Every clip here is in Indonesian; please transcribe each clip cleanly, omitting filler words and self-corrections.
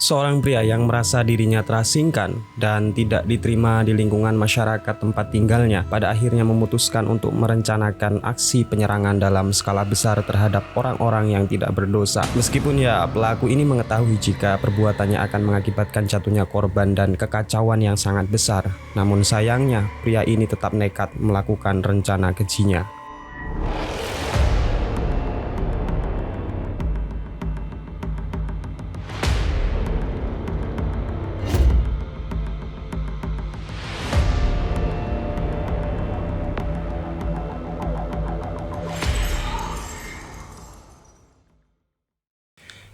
Seorang pria yang merasa dirinya terasingkan dan tidak diterima di lingkungan masyarakat tempat tinggalnya pada akhirnya memutuskan untuk merencanakan aksi penyerangan dalam skala besar terhadap orang-orang yang tidak berdosa. Meskipun pelaku ini mengetahui jika perbuatannya akan mengakibatkan jatuhnya korban dan kekacauan yang sangat besar, namun sayangnya pria ini tetap nekat melakukan rencana kejinya.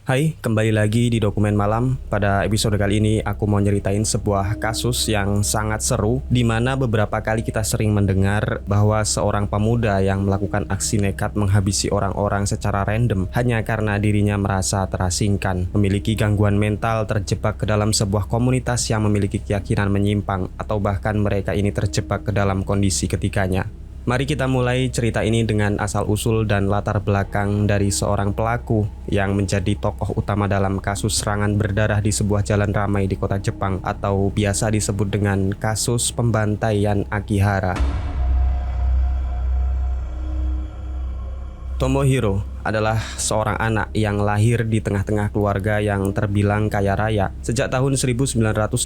Hai, kembali lagi di Dokumen Malam. Pada episode kali ini aku mau nyeritain sebuah kasus yang sangat seru, di mana beberapa kali kita sering mendengar bahwa seorang pemuda yang melakukan aksi nekat menghabisi orang-orang secara random hanya karena dirinya merasa terasingkan, memiliki gangguan mental, terjebak ke dalam sebuah komunitas yang memiliki keyakinan menyimpang, atau bahkan mereka ini terjebak ke dalam kondisi ketiganya. Mari kita mulai cerita ini dengan asal-usul dan latar belakang dari seorang pelaku yang menjadi tokoh utama dalam kasus serangan berdarah di sebuah jalan ramai di kota Jepang, atau biasa disebut dengan kasus pembantaian Akihara. Tomohiro adalah seorang anak yang lahir di tengah-tengah keluarga yang terbilang kaya raya. Sejak tahun 1982,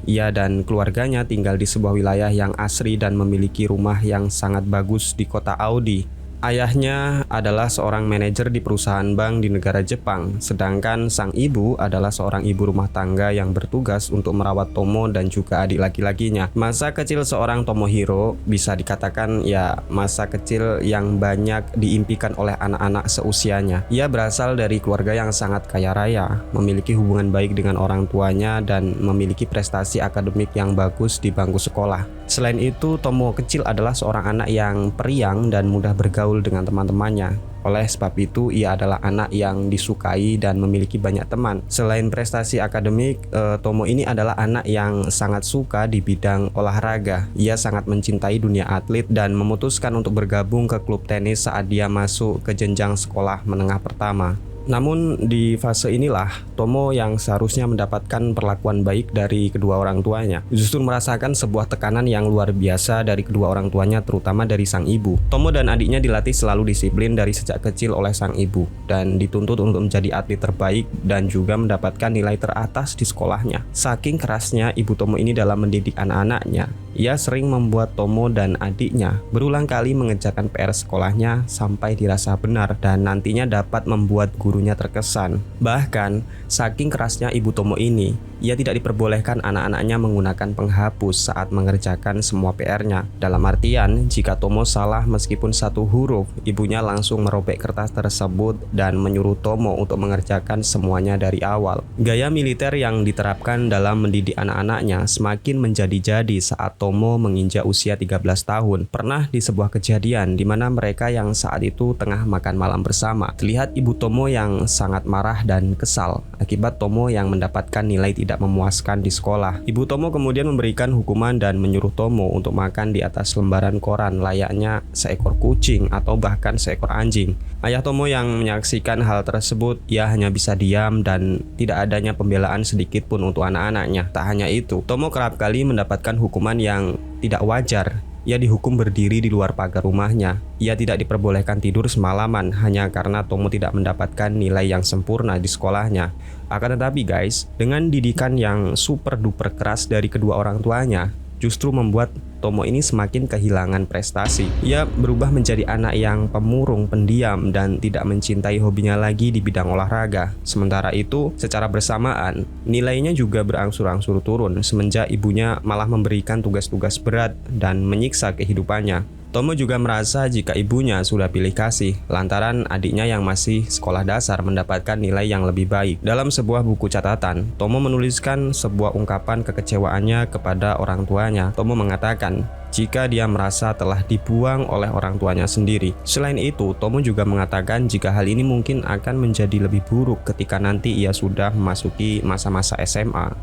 ia dan keluarganya tinggal di sebuah wilayah yang asri dan memiliki rumah yang sangat bagus di kota Aodi. Ayahnya adalah seorang manajer di perusahaan bank di negara Jepang, sedangkan sang ibu adalah seorang ibu rumah tangga yang bertugas untuk merawat Tomo dan juga adik laki-lakinya. Masa kecil seorang Tomohiro bisa dikatakan masa kecil yang banyak diimpikan oleh anak-anak seusianya. Ia berasal dari keluarga yang sangat kaya raya, memiliki hubungan baik dengan orang tuanya, dan memiliki prestasi akademik yang bagus di bangku sekolah. Selain itu, Tomo kecil adalah seorang anak yang periang dan mudah bergaul dengan teman-temannya. Oleh sebab itu, ia adalah anak yang disukai dan memiliki banyak teman. Selain prestasi akademik, Tomo ini adalah anak yang sangat suka di bidang olahraga. Ia sangat mencintai dunia atlet dan memutuskan untuk bergabung ke klub tenis saat dia masuk ke jenjang sekolah menengah pertama. Namun di fase inilah Tomo yang seharusnya mendapatkan perlakuan baik dari kedua orang tuanya justru merasakan sebuah tekanan yang luar biasa dari kedua orang tuanya, terutama dari sang ibu. Tomo dan adiknya dilatih selalu disiplin dari sejak kecil oleh sang ibu dan dituntut untuk menjadi atlet terbaik dan juga mendapatkan nilai teratas di sekolahnya. Saking kerasnya ibu Tomo ini dalam mendidik anak-anaknya, ia sering membuat Tomo dan adiknya berulang kali mengerjakan PR sekolahnya sampai dirasa benar dan nantinya dapat membuat gurunya terkesan. Bahkan, saking kerasnya ibu Tomo ini, ia tidak diperbolehkan anak-anaknya menggunakan penghapus saat mengerjakan semua PR-nya. Dalam artian, jika Tomo salah meskipun satu huruf, ibunya langsung merobek kertas tersebut dan menyuruh Tomo untuk mengerjakan semuanya dari awal. Gaya militer yang diterapkan dalam mendidik anak-anaknya semakin menjadi-jadi saat Tomo menginjak usia 13 tahun. Pernah di sebuah kejadian di mana mereka yang saat itu tengah makan malam bersama, terlihat ibu Tomo yang sangat marah dan kesal akibat Tomo yang mendapatkan nilai tidak memuaskan di sekolah. Ibu Tomo kemudian memberikan hukuman dan menyuruh Tomo untuk makan di atas lembaran koran layaknya seekor kucing atau bahkan seekor anjing. Ayah Tomo yang menyaksikan hal tersebut, ia hanya bisa diam dan tidak adanya pembelaan sedikit pun untuk anak-anaknya. Tak hanya itu, Tomo kerap kali mendapatkan hukuman yang tidak wajar. Ia dihukum berdiri di luar pagar rumahnya. Ia tidak diperbolehkan tidur semalaman hanya karena Tomo tidak mendapatkan nilai yang sempurna di sekolahnya. Akan tetapi guys, dengan didikan yang super duper keras dari kedua orang tuanya, justru membuat Tomo ini semakin kehilangan prestasi. Ia berubah menjadi anak yang pemurung, pendiam, dan tidak mencintai hobinya lagi di bidang olahraga. Sementara itu, secara bersamaan, nilainya juga berangsur-angsur turun semenjak ibunya malah memberikan tugas-tugas berat dan menyiksa kehidupannya. Tomo juga merasa jika ibunya sudah pilih kasih lantaran adiknya yang masih sekolah dasar mendapatkan nilai yang lebih baik. Dalam sebuah buku catatan, Tomo menuliskan sebuah ungkapan kekecewaannya kepada orang tuanya. Tomo mengatakan jika dia merasa telah dibuang oleh orang tuanya sendiri. Selain itu, Tomo juga mengatakan jika hal ini mungkin akan menjadi lebih buruk ketika nanti ia sudah memasuki masa-masa SMA.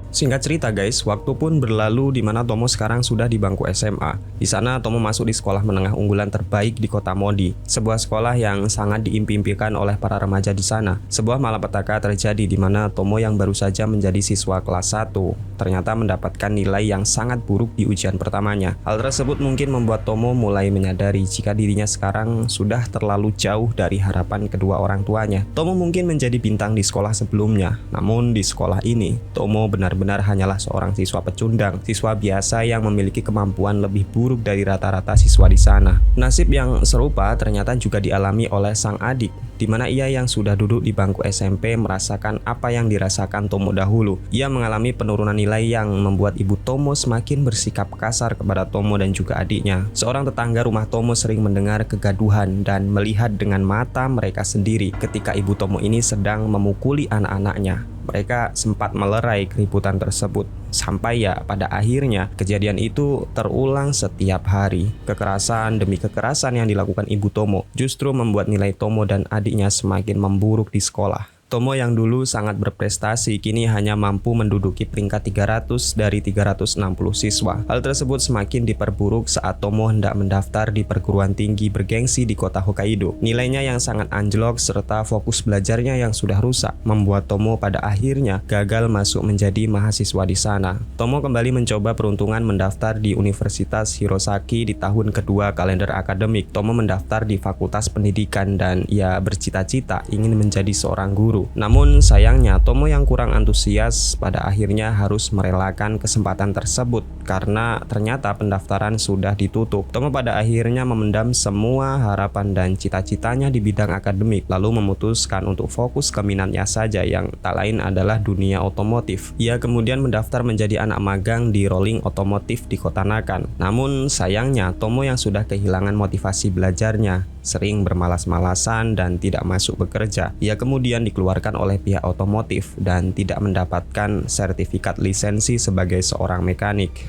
Singkat cerita guys, waktu pun berlalu di mana Tomo sekarang sudah di bangku SMA. Di sana Tomo masuk di sekolah menengah unggulan terbaik di kota Modi, sebuah sekolah yang sangat diimpi-impikan oleh para remaja di sana. Sebuah malapetaka terjadi di mana Tomo yang baru saja menjadi siswa kelas 1 ternyata mendapatkan nilai yang sangat buruk di ujian pertamanya. Hal tersebut mungkin membuat Tomo mulai menyadari jika dirinya sekarang sudah terlalu jauh dari harapan kedua orang tuanya. Tomo mungkin menjadi bintang di sekolah sebelumnya, namun di sekolah ini Tomo benar-benar hanyalah seorang siswa pecundang, siswa biasa yang memiliki kemampuan lebih buruk dari rata-rata siswa di sana. Nasib yang serupa ternyata juga dialami oleh sang adik, di mana ia yang sudah duduk di bangku SMP merasakan apa yang dirasakan Tomo dahulu. Ia mengalami penurunan nilai yang membuat ibu Tomo semakin bersikap kasar kepada Tomo dan juga adiknya. Seorang tetangga rumah Tomo sering mendengar kegaduhan dan melihat dengan mata mereka sendiri ketika ibu Tomo ini sedang memukuli anak-anaknya. Mereka sempat melerai keributan tersebut. Sampai ya pada akhirnya kejadian itu terulang setiap hari. Kekerasan demi kekerasan yang dilakukan ibu Tomo justru membuat nilai Tomo dan adiknya semakin memburuk di sekolah. Tomo yang dulu sangat berprestasi kini hanya mampu menduduki peringkat 300 dari 360 siswa. Hal tersebut semakin diperburuk saat Tomo hendak mendaftar di perguruan tinggi bergengsi di kota Hokkaido. Nilainya yang sangat anjlok serta fokus belajarnya yang sudah rusak membuat Tomo pada akhirnya gagal masuk menjadi mahasiswa di sana. Tomo kembali mencoba peruntungan mendaftar di Universitas Hirosaki di tahun kedua kalender akademik. Tomo mendaftar di Fakultas Pendidikan dan ia bercita-cita ingin menjadi seorang guru. Namun sayangnya Tomo yang kurang antusias pada akhirnya harus merelakan kesempatan tersebut karena ternyata pendaftaran sudah ditutup. Tomo pada akhirnya memendam semua harapan dan cita-citanya di bidang akademik, lalu memutuskan untuk fokus ke minatnya saja yang tak lain adalah dunia otomotif. Ia kemudian mendaftar menjadi anak magang di Rolling Otomotif di Kota Nakan. Namun sayangnya Tomo yang sudah kehilangan motivasi belajarnya, sering bermalas-malasan dan tidak masuk bekerja. Ia kemudian dikeluarkan oleh pihak otomotif dan tidak mendapatkan sertifikat lisensi sebagai seorang mekanik.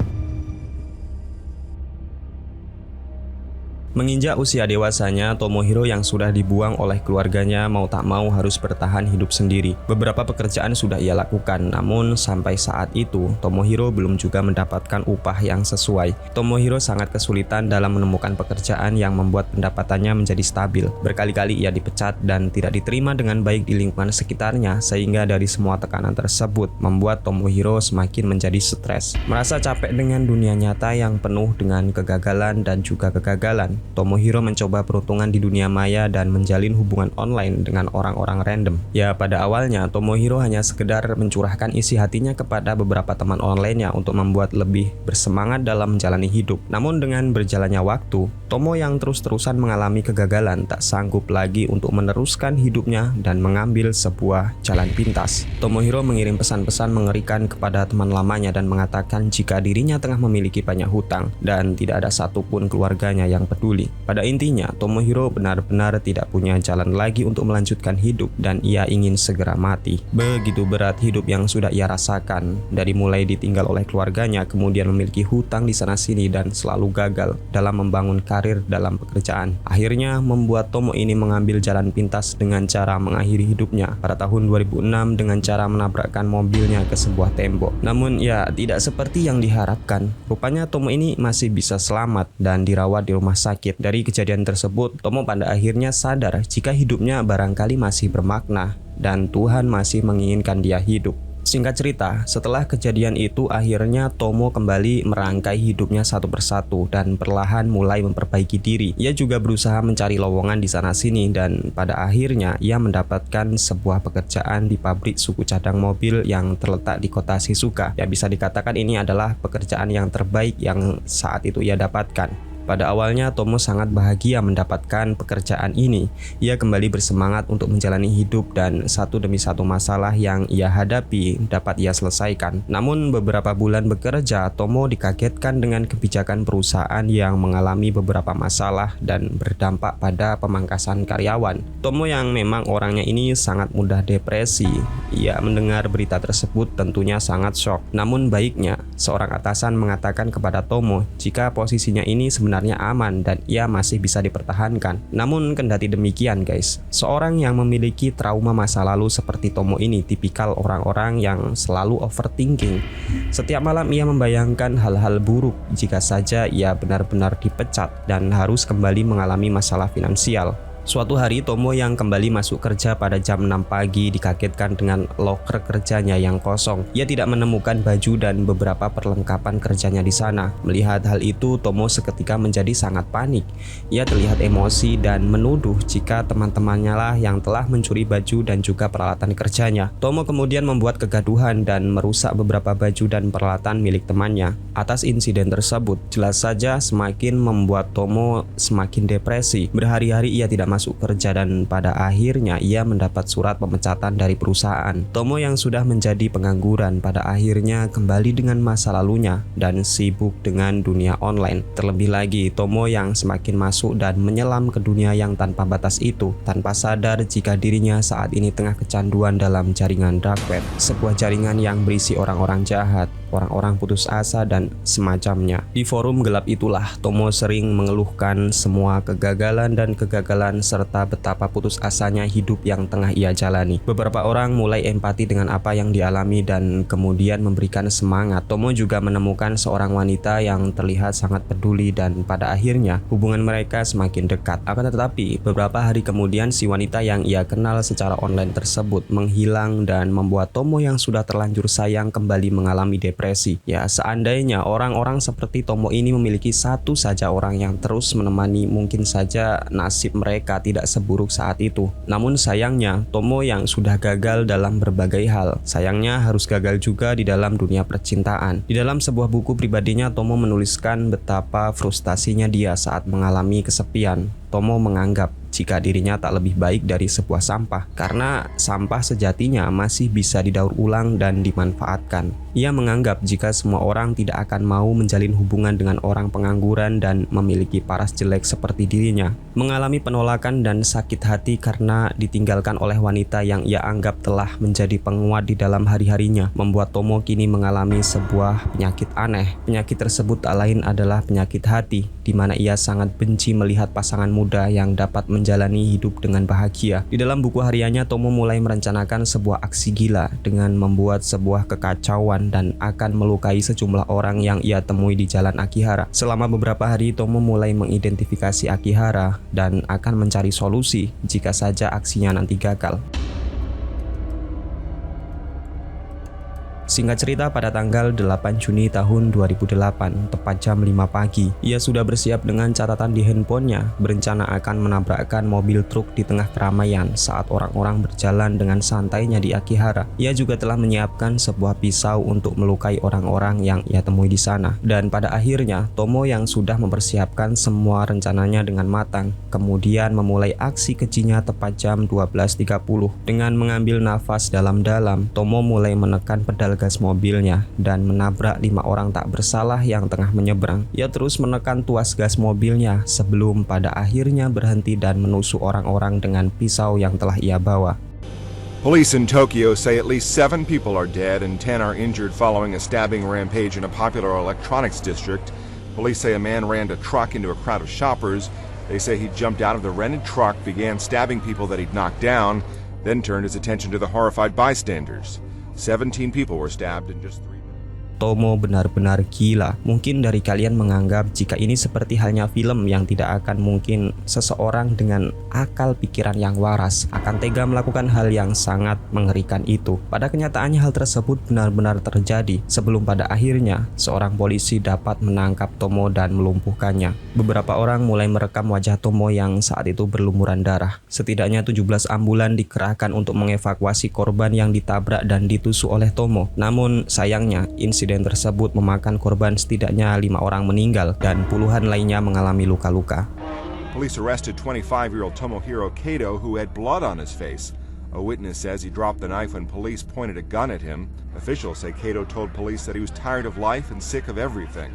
Menginjak usia dewasanya, Tomohiro yang sudah dibuang oleh keluarganya mau tak mau harus bertahan hidup sendiri. Beberapa pekerjaan sudah ia lakukan, namun sampai saat itu Tomohiro belum juga mendapatkan upah yang sesuai. Tomohiro sangat kesulitan dalam menemukan pekerjaan yang membuat pendapatannya menjadi stabil. Berkali-kali ia dipecat dan tidak diterima dengan baik di lingkungan sekitarnya, sehingga dari semua tekanan tersebut membuat Tomohiro semakin menjadi stres. Merasa capek dengan dunia nyata yang penuh dengan kegagalan dan juga kegagalan, Tomohiro mencoba peruntungan di dunia maya dan menjalin hubungan online dengan orang-orang random. Ya, pada awalnya Tomohiro hanya sekedar mencurahkan isi hatinya kepada beberapa teman online-nya untuk membuat lebih bersemangat dalam menjalani hidup. Namun dengan berjalannya waktu, Tomo yang terus-terusan mengalami kegagalan tak sanggup lagi untuk meneruskan hidupnya dan mengambil sebuah jalan pintas. Tomohiro mengirim pesan-pesan mengerikan kepada teman lamanya dan mengatakan jika dirinya tengah memiliki banyak hutang dan tidak ada satupun keluarganya yang peduli. Pada intinya, Tomohiro benar-benar tidak punya jalan lagi untuk melanjutkan hidup dan ia ingin segera mati. Begitu berat hidup yang sudah ia rasakan, dari mulai ditinggal oleh keluarganya, kemudian memiliki hutang di sana-sini dan selalu gagal dalam membangun karir dalam pekerjaan. Akhirnya membuat Tomo ini mengambil jalan pintas dengan cara mengakhiri hidupnya pada tahun 2006 dengan cara menabrakkan mobilnya ke sebuah tembok. Namun ya tidak seperti yang diharapkan. Rupanya Tomo ini masih bisa selamat dan dirawat di rumah sakit. Dari kejadian tersebut, Tomo pada akhirnya sadar jika hidupnya barangkali masih bermakna dan Tuhan masih menginginkan dia hidup. Singkat cerita, setelah kejadian itu akhirnya Tomo kembali merangkai hidupnya satu persatu dan perlahan mulai memperbaiki diri. Ia juga berusaha mencari lowongan di sana-sini dan pada akhirnya ia mendapatkan sebuah pekerjaan di pabrik suku cadang mobil yang terletak di kota Shizuoka. Ya bisa dikatakan ini adalah pekerjaan yang terbaik yang saat itu ia dapatkan. Pada awalnya Tomo sangat bahagia mendapatkan pekerjaan ini. Ia kembali bersemangat untuk menjalani hidup dan satu demi satu masalah yang ia hadapi dapat ia selesaikan. Namun beberapa bulan bekerja, Tomo dikagetkan dengan kebijakan perusahaan yang mengalami beberapa masalah dan berdampak pada pemangkasan karyawan. Tomo yang memang orangnya ini sangat mudah depresi. Ia mendengar berita tersebut tentunya sangat shock. Namun baiknya, seorang atasan mengatakan kepada Tomo jika posisinya ini sebenarnya sebenarnya aman dan ia masih bisa dipertahankan. Namun kendati demikian guys, seorang yang memiliki trauma masa lalu seperti Tomo ini tipikal orang-orang yang selalu overthinking. Setiap malam ia membayangkan hal-hal buruk jika saja ia benar-benar dipecat dan harus kembali mengalami masalah finansial. Suatu hari Tomo yang kembali masuk kerja pada jam 6 pagi dikagetkan dengan loker kerjanya yang kosong. Ia tidak menemukan baju dan beberapa perlengkapan kerjanya di sana. Melihat hal itu, Tomo seketika menjadi sangat panik. Ia terlihat emosi dan menuduh jika teman-temannya lah yang telah mencuri baju dan juga peralatan kerjanya. Tomo kemudian membuat kegaduhan dan merusak beberapa baju dan peralatan milik temannya. Atas insiden tersebut, jelas saja semakin membuat Tomo semakin depresi. Berhari-hari ia tidak masuk kerja dan pada akhirnya ia mendapat surat pemecatan dari perusahaan. Tomo yang sudah menjadi pengangguran pada akhirnya kembali dengan masa lalunya dan sibuk dengan dunia online. Terlebih lagi, Tomo yang semakin masuk dan menyelam ke dunia yang tanpa batas itu tanpa sadar jika dirinya saat ini tengah kecanduan dalam jaringan dark web, sebuah jaringan yang berisi orang-orang jahat, orang-orang putus asa dan semacamnya. Di forum gelap itulah Tomo sering mengeluhkan semua kegagalan dan kegagalan serta betapa putus asanya hidup yang tengah ia jalani. Beberapa orang mulai empati dengan apa yang dialami dan kemudian memberikan semangat. Tomo juga menemukan seorang wanita yang terlihat sangat peduli dan pada akhirnya hubungan mereka semakin dekat. Akan tetapi beberapa hari kemudian si wanita yang ia kenal secara online tersebut menghilang dan membuat Tomo yang sudah terlanjur sayang kembali mengalami depresi. Ya, seandainya orang-orang seperti Tomo ini memiliki satu saja orang yang terus menemani, mungkin saja nasib mereka tidak seburuk saat itu. Namun sayangnya, Tomo yang sudah gagal dalam berbagai hal, sayangnya harus gagal juga di dalam dunia percintaan. Di dalam sebuah buku pribadinya, Tomo menuliskan betapa frustasinya dia saat mengalami kesepian. Tomo menganggap jika dirinya tak lebih baik dari sebuah sampah, karena sampah sejatinya masih bisa didaur ulang dan dimanfaatkan. Ia menganggap jika semua orang tidak akan mau menjalin hubungan dengan orang pengangguran dan memiliki paras jelek seperti dirinya. Mengalami penolakan dan sakit hati karena ditinggalkan oleh wanita yang ia anggap telah menjadi penguat di dalam hari-harinya, membuat Tomo kini mengalami sebuah penyakit aneh. Penyakit tersebut tak lain adalah penyakit hati, di mana ia sangat benci melihat pasangan muda yang dapat menjalani hidup dengan bahagia. Di dalam buku hariannya, Tomo mulai merencanakan sebuah aksi gila dengan membuat sebuah kekacauan dan akan melukai sejumlah orang yang ia temui di jalan Akihara. Selama beberapa hari, Tomo mulai mengidentifikasi Akihara dan akan mencari solusi jika saja aksinya nanti gagal. Singkat cerita, pada tanggal 8 Juni tahun 2008, tepat jam 5 pagi, ia sudah bersiap dengan catatan di handphonenya, berencana akan menabrakkan mobil truk di tengah keramaian saat orang-orang berjalan dengan santainya di Akihara. Ia juga telah menyiapkan sebuah pisau untuk melukai orang-orang yang ia temui di sana. Dan pada akhirnya, Tomo yang sudah mempersiapkan semua rencananya dengan matang, kemudian memulai aksi kejinya tepat jam 12.30. Dengan mengambil nafas dalam-dalam, Tomo mulai menekan pedal gas mobilnya dan menabrak 5 orang tak bersalah yang tengah menyeberang. Ia terus menekan tuas gas mobilnya sebelum pada akhirnya berhenti dan menusuk orang-orang dengan pisau yang telah ia bawa. Police in Tokyo say at least 7 people are dead and 10 are injured following a stabbing rampage in a popular electronics district. Police say a man rammed a truck into a crowd of shoppers. They say he jumped out of the rented truck, began stabbing people that he'd knocked down, then turned his attention to the horrified bystanders. 17 people were stabbed in just 3 minutes. Tomo benar-benar gila. Mungkin dari kalian menganggap jika ini seperti halnya film yang tidak akan mungkin seseorang dengan akal pikiran yang waras akan tega melakukan hal yang sangat mengerikan itu. Pada kenyataannya hal tersebut benar-benar terjadi sebelum pada akhirnya seorang polisi dapat menangkap Tomo dan melumpuhkannya. Beberapa orang mulai merekam wajah Tomo yang saat itu berlumuran darah. Setidaknya 17 ambulan dikerahkan untuk mengevakuasi korban yang ditabrak dan ditusuk oleh Tomo. Namun sayangnya insiden tersebut memakan korban setidaknya 5 orang meninggal dan puluhan lainnya mengalami luka-luka. Police arrested 25-year-old Tomohiro Kato who had blood on his face. A witness says he dropped the knife when police pointed a gun at him. Officials say Kato told police that he was tired of life and sick of everything.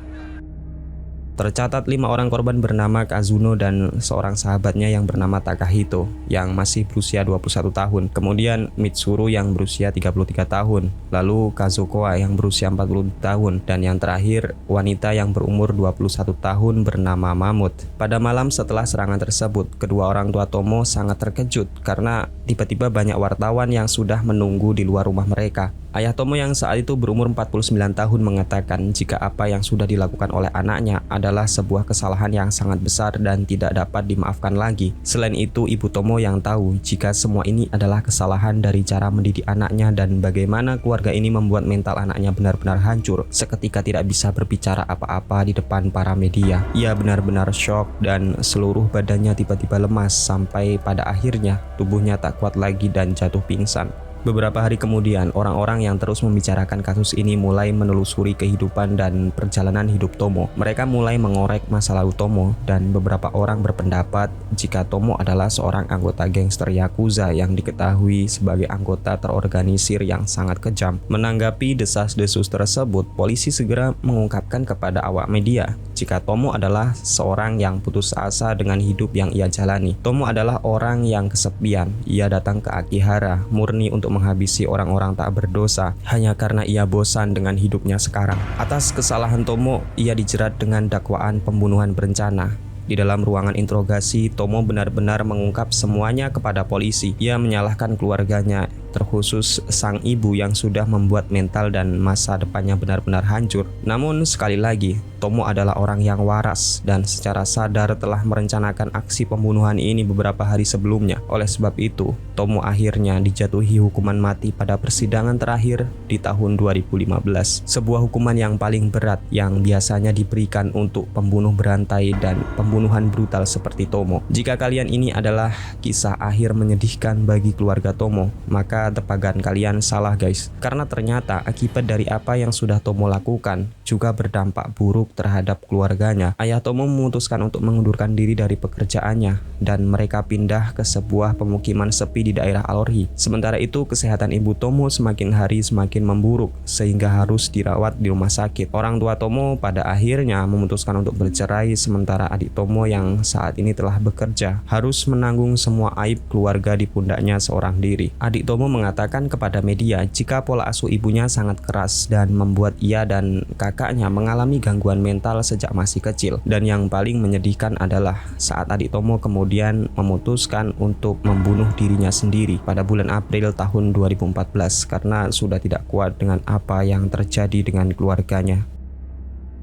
Tercatat 5 orang korban bernama Kazuno dan seorang sahabatnya yang bernama Takahito yang masih berusia 21 tahun. Kemudian Mitsuru yang berusia 33 tahun. Lalu Kazukoa yang berusia 40 tahun. Dan yang terakhir wanita yang berumur 21 tahun bernama Mamut. Pada malam setelah serangan tersebut, kedua orang tua Tomo sangat terkejut karena tiba-tiba banyak wartawan yang sudah menunggu di luar rumah mereka. Ayah Tomo yang saat itu berumur 49 tahun mengatakan jika apa yang sudah dilakukan oleh anaknya adalah sebuah kesalahan yang sangat besar dan tidak dapat dimaafkan lagi. Selain itu, Ibu Tomo yang tahu jika semua ini adalah kesalahan dari cara mendidik anaknya dan bagaimana keluarga ini membuat mental anaknya benar-benar hancur seketika tidak bisa berbicara apa-apa di depan para media. Ia benar-benar shock dan seluruh badannya tiba-tiba lemas sampai pada akhirnya tubuhnya tak kuat lagi dan jatuh pingsan. Beberapa hari kemudian, orang-orang yang terus membicarakan kasus ini mulai menelusuri kehidupan dan perjalanan hidup Tomo. Mereka mulai mengorek masa lalu Tomo dan beberapa orang berpendapat jika Tomo adalah seorang anggota gangster Yakuza yang diketahui sebagai anggota terorganisir yang sangat kejam. Menanggapi desas-desus tersebut, polisi segera mengungkapkan kepada awak media jika Tomo adalah seorang yang putus asa dengan hidup yang ia jalani. Tomo adalah orang yang kesepian. Ia datang ke Akihara murni untuk menghabisi orang-orang tak berdosa hanya karena ia bosan dengan hidupnya sekarang. Atas kesalahan Tomo, ia dijerat dengan dakwaan pembunuhan berencana. Di dalam ruangan interogasi, Tomo benar-benar mengungkap semuanya kepada polisi. Ia menyalahkan keluarganya, terkhusus sang ibu yang sudah membuat mental dan masa depannya benar-benar hancur. Namun sekali lagi, Tomo adalah orang yang waras dan secara sadar telah merencanakan aksi pembunuhan ini beberapa hari sebelumnya. Oleh sebab itu, Tomo akhirnya dijatuhi hukuman mati pada persidangan terakhir di tahun 2015. Sebuah hukuman yang paling berat yang biasanya diberikan untuk pembunuh berantai dan pembunuhan brutal seperti Tomo. Jika kalian ini adalah kisah akhir menyedihkan bagi keluarga Tomo, maka tebakan kalian salah guys. Karena ternyata akibat dari apa yang sudah Tomo lakukan juga berdampak buruk terhadap keluarganya. Ayah Tomo memutuskan untuk mengundurkan diri dari pekerjaannya dan mereka pindah ke sebuah pemukiman sepi di daerah Alorhi. Sementara itu, kesehatan ibu Tomo semakin hari semakin memburuk sehingga harus dirawat di rumah sakit. Orang tua Tomo pada akhirnya memutuskan untuk bercerai, sementara adik Tomo yang saat ini telah bekerja harus menanggung semua aib keluarga di pundaknya seorang diri. Adik Tomo mengatakan kepada media jika pola asuh ibunya sangat keras dan membuat ia dan kakaknya mengalami gangguan mental sejak masih kecil. Dan yang paling menyedihkan adalah saat adik Tomo kemudian memutuskan untuk membunuh dirinya sendiri pada bulan April tahun 2014 karena sudah tidak kuat dengan apa yang terjadi dengan keluarganya.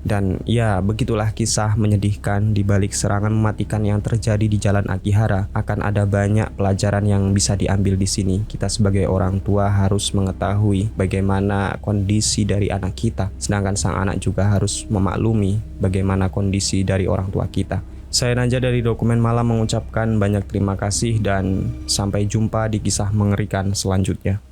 Dan ya, begitulah kisah menyedihkan di balik serangan mematikan yang terjadi di Jalan Akihara. Akan ada banyak pelajaran yang bisa diambil di sini. Kita sebagai orang tua harus mengetahui bagaimana kondisi dari anak kita, sedangkan sang anak juga harus memaklumi bagaimana kondisi dari orang tua kita. Saya Nanja dari Dokumen Malam mengucapkan banyak terima kasih dan sampai jumpa di kisah mengerikan selanjutnya.